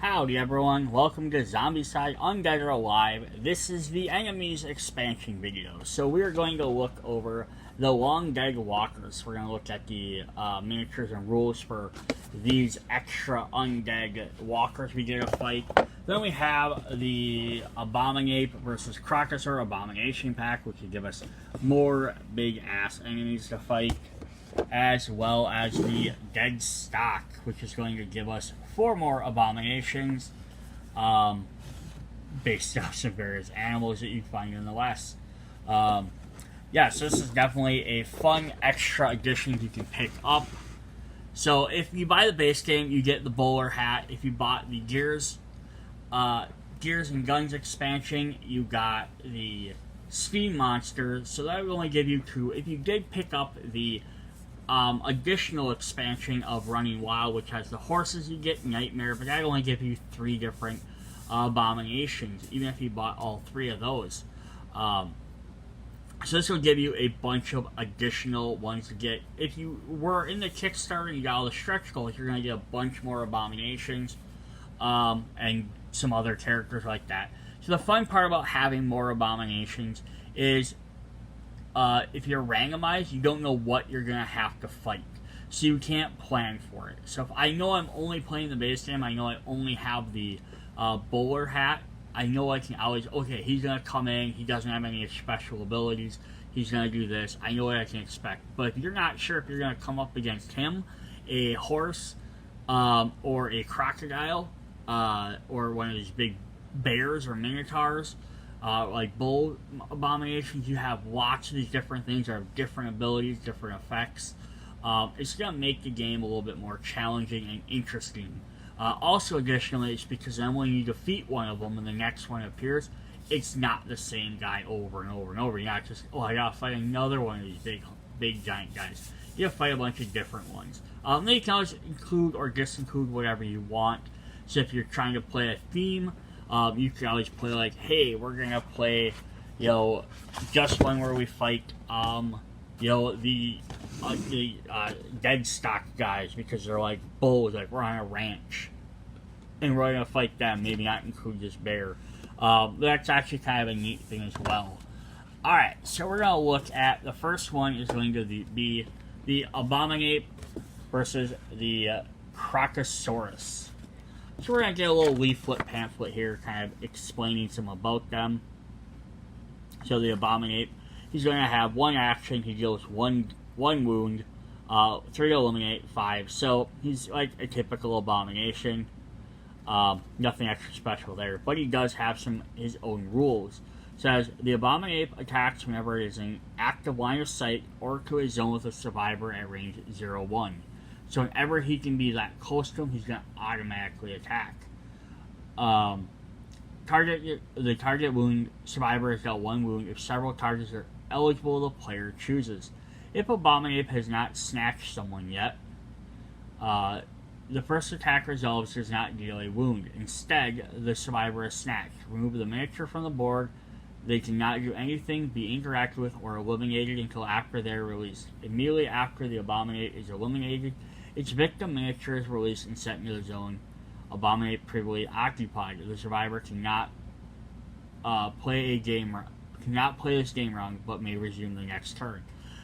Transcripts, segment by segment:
Howdy everyone, welcome to Zombicide Undead or Alive. This is the enemies expansion video. So we are going to look over the long dead walkers. We're going to look at the miniatures and rules for these extra undead walkers we get to fight. Then we have the Abominape versus Crocosaur Abomination pack, which will give us more big ass enemies to fight, as well as the Deadstock, which is going to give us 4 more abominations based off some various animals that you find in the West. Yeah, so this is definitely a fun extra addition you can pick up. So if you buy the base game, you get the bowler hat. If you bought the Gears and Guns expansion, you got the Steam Monster. So that will only give you 2. If you did pick up the additional expansion of Running Wild, which has the horses, you get Nightmare, but that'll only give you 3 different abominations, even if you bought all 3 of those. So this will give you a bunch of additional ones to get. If you were in the Kickstarter and you got all the stretch goals, you're going to get a bunch more abominations and some other characters like that. So the fun part about having more abominations is if you're randomized, you don't know what you're going to have to fight. So you can't plan for it. So if I know I'm only playing the base game, I know I only have the bowler hat, I know I can always, okay, he's going to come in, he doesn't have any special abilities, he's going to do this, I know what I can expect. But if you're not sure if you're going to come up against him, a horse, or a crocodile, or one of these big bears or minotaurs, like bull abominations, you have lots of these different things that have different abilities, different effects. It's going to make the game a little bit more challenging and interesting. Also, additionally, it's because then when you defeat one of them and the next one appears, it's not the same guy over and over and over. You're not just, oh, I gotta fight another one of these big giant guys. You gotta fight a bunch of different ones. Then you can always include or disinclude whatever you want. So if you're trying to play a theme, you can always play like, hey, we're gonna play, just one where we fight, the Deadstock guys, because they're like bulls, like we're on a ranch, and we're gonna fight them. Maybe not include this bear. That's actually kind of a neat thing as well. Alright, so we're gonna look at the first one is going to be the Abominape versus the Crocosaurus. So we're going to get a little leaflet pamphlet here kind of explaining some about them. So the Abominate, he's going to have 1 action, he deals 1 wound, 3 to eliminate, 5. So he's like a typical abomination. Nothing extra special there. But he does have his own rules. It says, the Abominape attacks whenever it is in active line of sight or to a zone with a survivor at range 0-1. So whenever he can be that close to him, he's going to automatically attack. The target wound survivor has got 1 wound if several targets are eligible the player chooses. If Abominape has not snatched someone yet, the first attack resolves does not deal a wound. Instead, the survivor is snatched. Remove the miniature from the board. They cannot do anything, be interacted with, or eliminated until after they are released. Immediately after the Abominate is eliminated, its victim miniature is released and sent into the zone Abominate previously occupied. The survivor cannot play this game round, but may resume the next turn.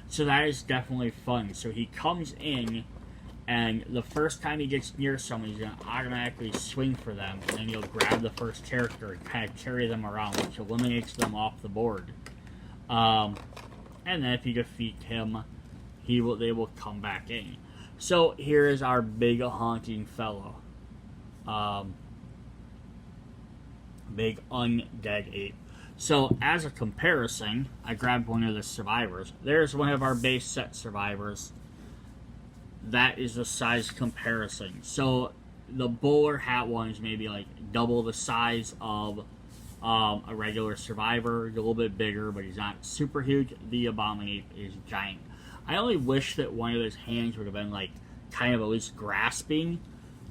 So that is definitely fun. So he comes in, and the first time he gets near someone, he's going to automatically swing for them, and then he'll grab the first character and kind of carry them around, which eliminates them off the board. And then if you defeat him, they will come back in. So here is our big honking fellow. Big undead ape. So as a comparison, I grabbed one of the survivors. There's one of our base set survivors. That is the size comparison. So the bowler hat one is maybe like double the size of a regular survivor. He's a little bit bigger, but he's not super huge. The Abominate is giant. I only wish that one of his hands would have been like kind of at least grasping.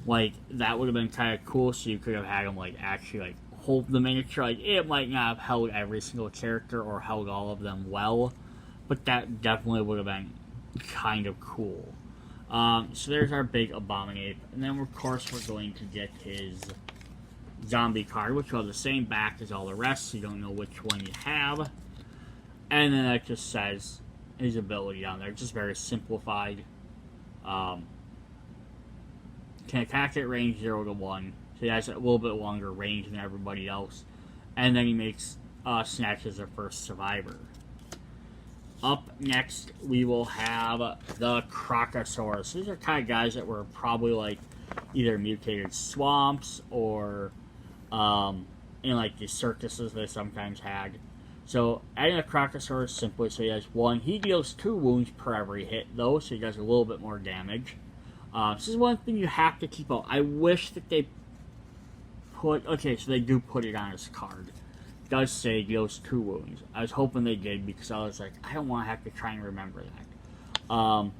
Like that would have been kind of cool, so you could have had him like actually like hold the miniature. Like it might not have held every single character or held all of them well, but that definitely would have been kind of cool. So there's our big Abominate, and then of course we're going to get his zombie card, which will have the same back as all the rest, so you don't know which one you have. And then it just says his ability on there. It's just very simplified. Can attack at range 0 to 1. So he has a little bit longer range than everybody else. And then he makes Snatch as a first survivor. Up next, we will have the Crocosaurus. These are kind of guys that were probably like either mutated swamps or in like the circuses they sometimes had. So adding a Crocosaurus simply, so he has 1. He deals 2 wounds per every hit though, so he does a little bit more damage. This is one thing you have to keep out. I wish that they put, okay, so they do put it on his card. It does say deals 2 wounds. I was hoping they did because I was like, I don't want to have to try and remember that.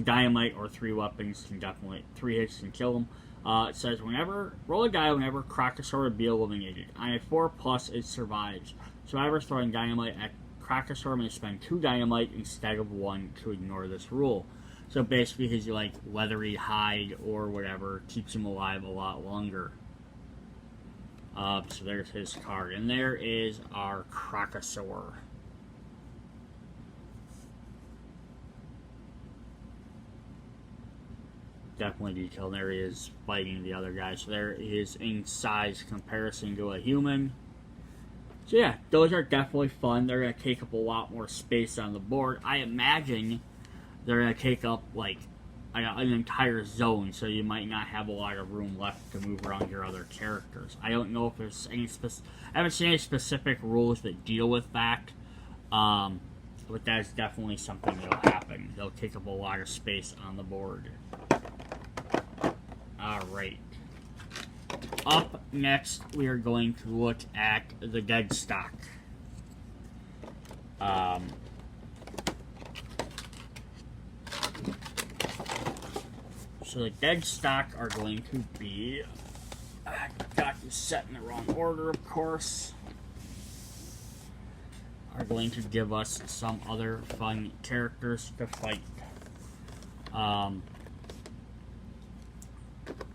Dynamite or 3 weapons can definitely, 3 hits can kill him. It says, roll a die whenever Crocosaur would be eliminated. On a 4+, it survives. Survivors throwing dynamite at Crocosaur may spend 2 dynamite instead of 1 to ignore this rule. So basically his like leathery hide or whatever keeps him alive a lot longer. So there's his card. And there is our Crocosaur. Definitely detailed. There he is fighting the other guy. So there he is in size comparison to a human. So yeah, those are definitely fun. They're going to take up a lot more space on the board. I imagine they're going to take up like an entire zone, so you might not have a lot of room left to move around your other characters. I don't know if there's any I haven't seen any specific rules that deal with that, but that's definitely something that'll happen. They'll take up a lot of space on the board. Alright. Up next, we are going to look at the Deadstock. So the Deadstock are going to be, I got this set in the wrong order, of course, are going to give us some other fun characters to fight.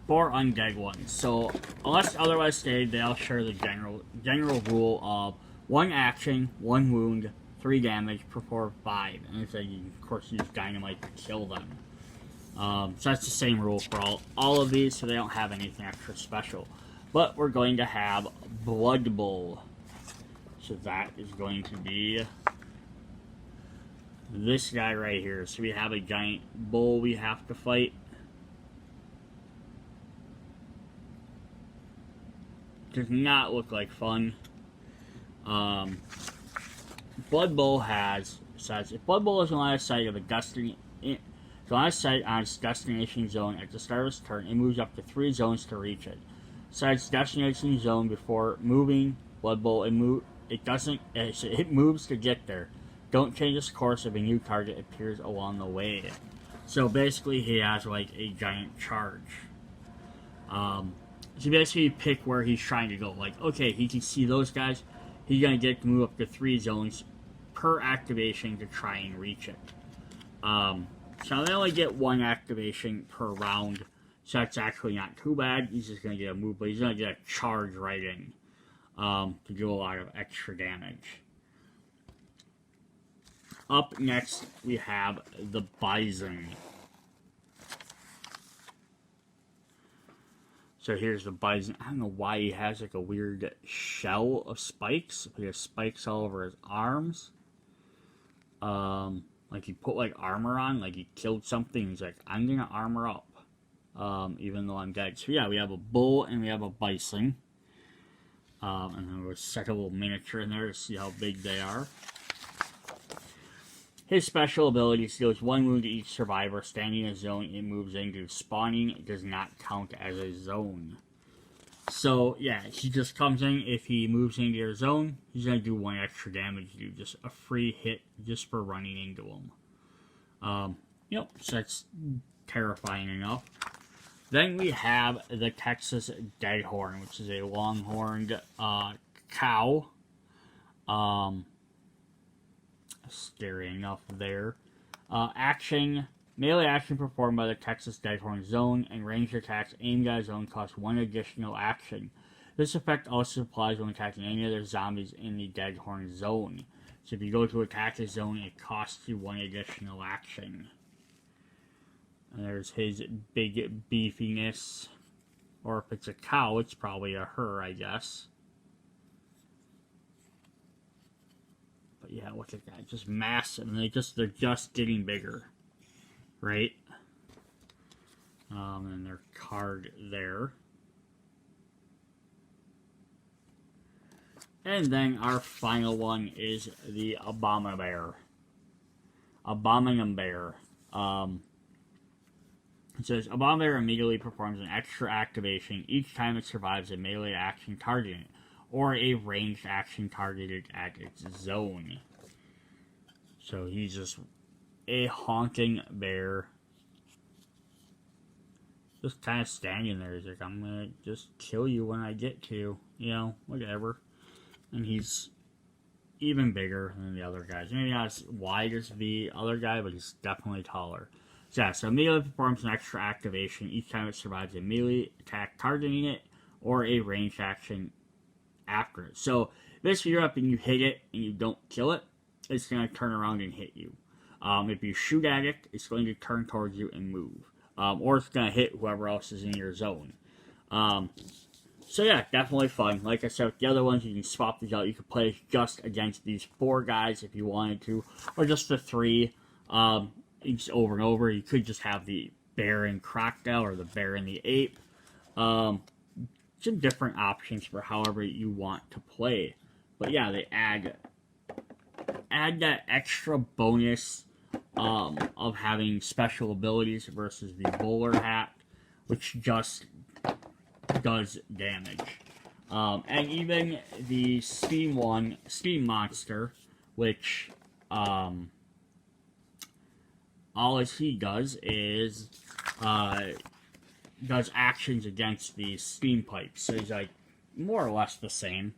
Four undead ones. So, unless otherwise stated, they all share the general rule of 1 action, 1 wound, 3 damage, perform 5. And so you, of course, use dynamite to kill them. So that's the same rule for all of these, so they don't have anything extra special. But we're going to have Blood Bowl. So that is going to be this guy right here. So we have a giant bull we have to fight. Does not look like fun. Blood Bowl says if Blood Bowl is on the side of a destiny. So on its destination zone at the start of its turn, it moves up to 3 zones to reach it. So its destination zone before moving Blood Bowl, it moves to get there. Don't change its course if a new target appears along the way. So basically, he has like a giant charge. So basically, you pick where he's trying to go. Like, okay, he can see those guys. He's gonna get to move up to 3 zones per activation to try and reach it. So they only get 1 activation per round, so that's actually not too bad. He's just going to get a move, but he's going to get a charge right in to do a lot of extra damage. Up next, we have the Bison. So here's the Bison. I don't know why he has like a weird shell of spikes. He has spikes all over his arms. Like he put like armor on, like he killed something. He's like, I'm gonna armor up, even though I'm dead. So yeah, we have a bull and we have a bison. And then we'll set a little miniature in there to see how big they are. His special ability deals 1 wound to each survivor standing in a zone it moves into. Spawning it does not count as a zone. So, yeah, he just comes in. If he moves into your zone, he's going to do 1 extra damage to you. Just a free hit just for running into him. Yep, so that's terrifying enough. Then we have the Texas Deadhorn, which is a longhorned cow. Scary enough there. Action, Melee action performed by the Texas Deadhorn zone, and ranged attacks aimed at a zone cost 1 additional action. This effect also applies when attacking any other zombies in the Deadhorn zone. So if you go to attack a zone, it costs you 1 additional action. And there's his big beefiness. Or if it's a cow, it's probably a her, I guess. But yeah, look at that. Just massive. And they're just getting bigger. Right? And their card there. And then our final one is the Abominape. Abominape. It says, Abominape immediately performs an extra activation each time it survives a melee action targeting it, or a ranged action targeted at its zone. So he's just a honking bear. Just kind of standing there. He's like, I'm gonna just kill you when I get to. You know, whatever. And he's even bigger than the other guys. Maybe not as wide as the other guy, but he's definitely taller. So yeah, so immediately performs an extra activation each time it survives a melee attack targeting it, or a ranged action after it. So, basically you're up and you hit it and you don't kill it, it's going to turn around and hit you. If you shoot at it, it's going to turn towards you and move. Or it's going to hit whoever else is in your zone. So yeah, definitely fun. Like I said, with the other ones, you can swap these out. You could play just against these 4 guys if you wanted to, or just the 3. Just over and over. You could just have the bear and crocodile, or the bear and the ape. Some different options for however you want to play. But yeah, they add that extra bonus of having special abilities versus the bowler hat, which just does damage. And even the Steam monster, which all he does is does actions against these steam pipes. So he's like more or less the same.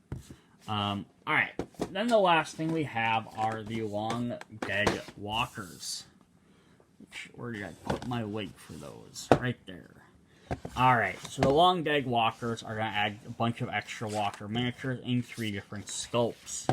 Alright, then the last thing we have are the long dead walkers. Where did I put my weight for those? Right there. Alright, so the long dead walkers are going to add a bunch of extra walker miniatures in 3 different sculpts.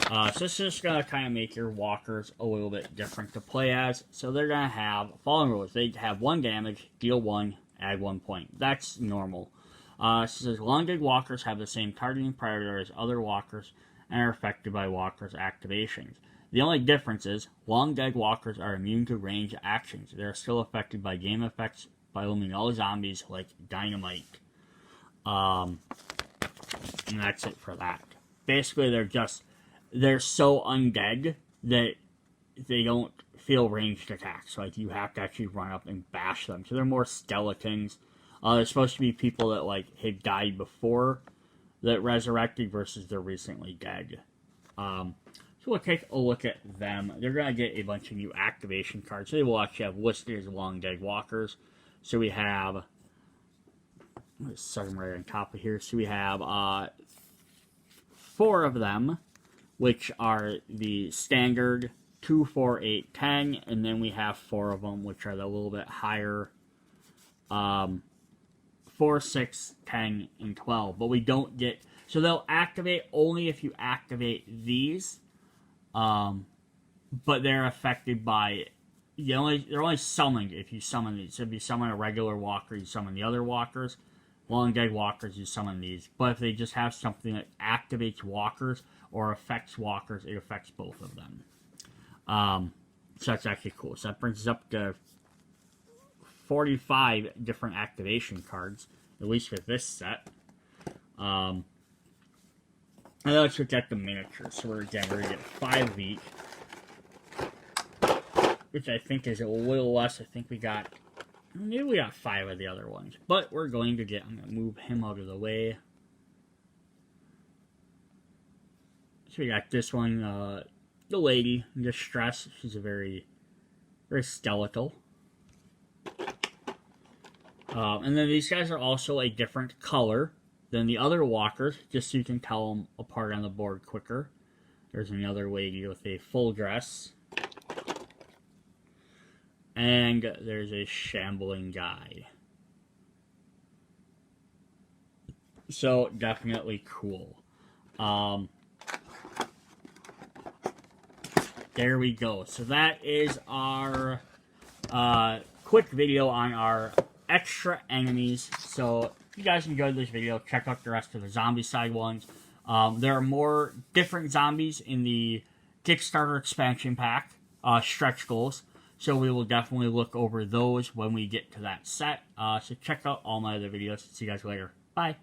So this is just going to kind of make your walkers a little bit different to play as. So they're going to have following rules. They have 1 damage, deal 1, add 1 point. That's normal. So it says long dead walkers have the same targeting priority as other walkers and are affected by walkers' activations. The only difference is long dead walkers are immune to range actions. They are still affected by game effects by eliminating all zombies like dynamite. And that's it for that. Basically, they're so undead that they don't feel ranged attacks. Like, you have to actually run up and bash them. So they're more skeletons. They're supposed to be people that, like, had died before that resurrected versus they're recently dead. So we'll take a look at them. They're going to get a bunch of new activation cards. So they will actually have listed as long dead walkers. So we have, let's set them right on top of here. So we have 4 of them, which are the standard 2, 4, 8, 10, and then we have 4 of them, which are the little bit higher 4, 6, 10, and 12. But we don't get, so they'll activate only if you activate these, but they're affected by, they're only summoned if you summon these. So if you summon a regular walker, you summon the other walkers. Long dead walkers, you summon these. But if they just have something that activates walkers or affects walkers, it affects both of them. So that's actually cool. So that brings us up to 45 different activation cards, at least with this set. And then let's look at the miniatures. So we're going to get 5 of each, which I think is a little less. I think we got, maybe we got 5 of the other ones. But we're going to get, I'm going to move him out of the way. So we got this one, the lady in distress. She's a very, very skeletal. And then these guys are also a different color than the other walkers, just so you can tell them apart on the board quicker. There's another lady with a full dress. And there's a shambling guy. So, definitely cool. There we go. So that is our quick video on our extra enemies. So if you guys enjoyed this video, check out the rest of the Zombicide ones. There are more different zombies in the Kickstarter expansion pack, stretch goals. So we will definitely look over those when we get to that set. So check out all my other videos. See you guys later. Bye.